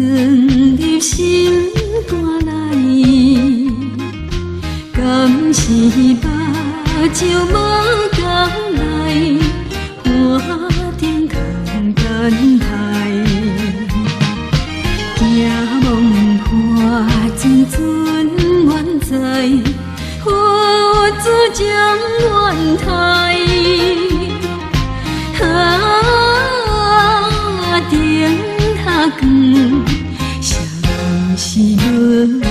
藏入心肝内，敢是目睭无共来，花顶空等待，惊梦破阵阵怨在，佛祖将怨台。灯塔光，谁是无知？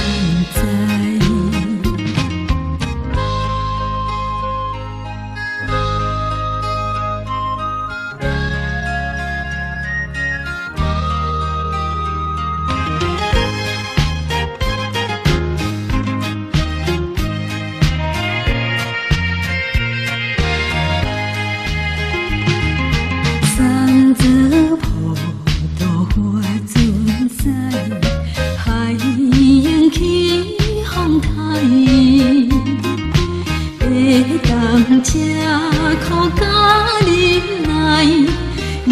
三泽坡渡花船驶，海涌起风台，会当车苦甲入来，影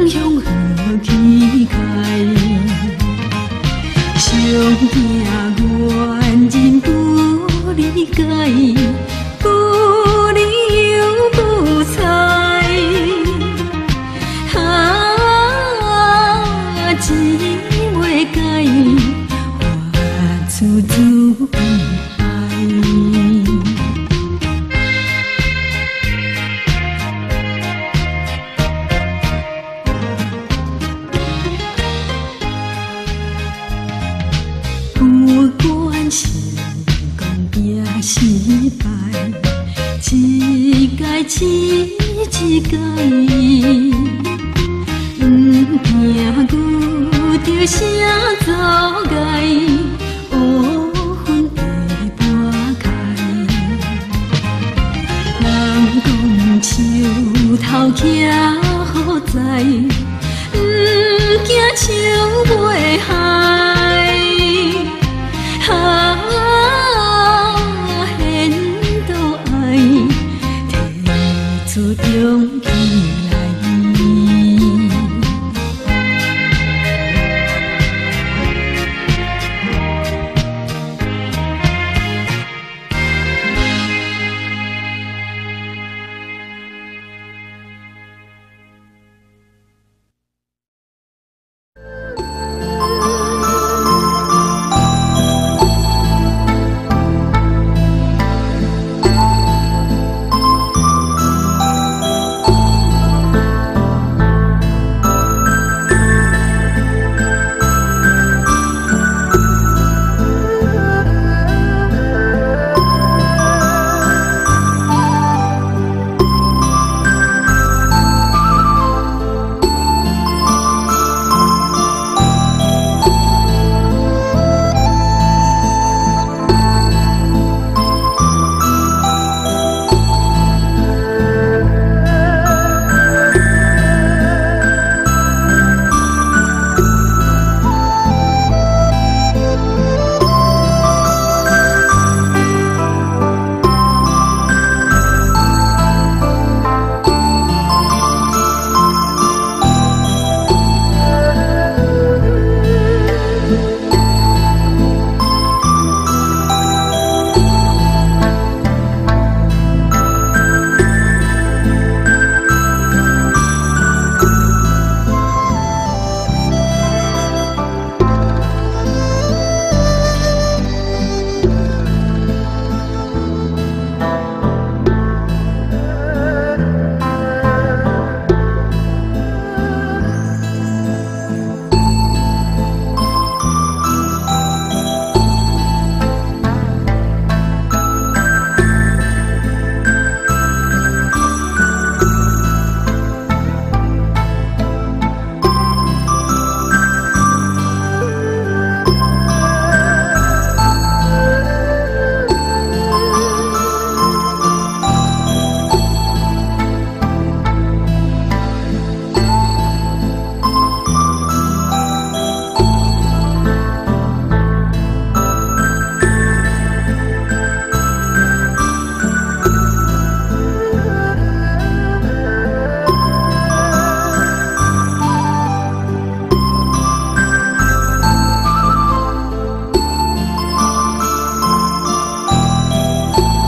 响好气概。上惊原人不理解，不理由不睬。只袂改，我处处悲哀。不管是功名失败，一改一改。惊牛着声阻碍，乌云会拨开。人讲树头徛好在，毋惊树袂害。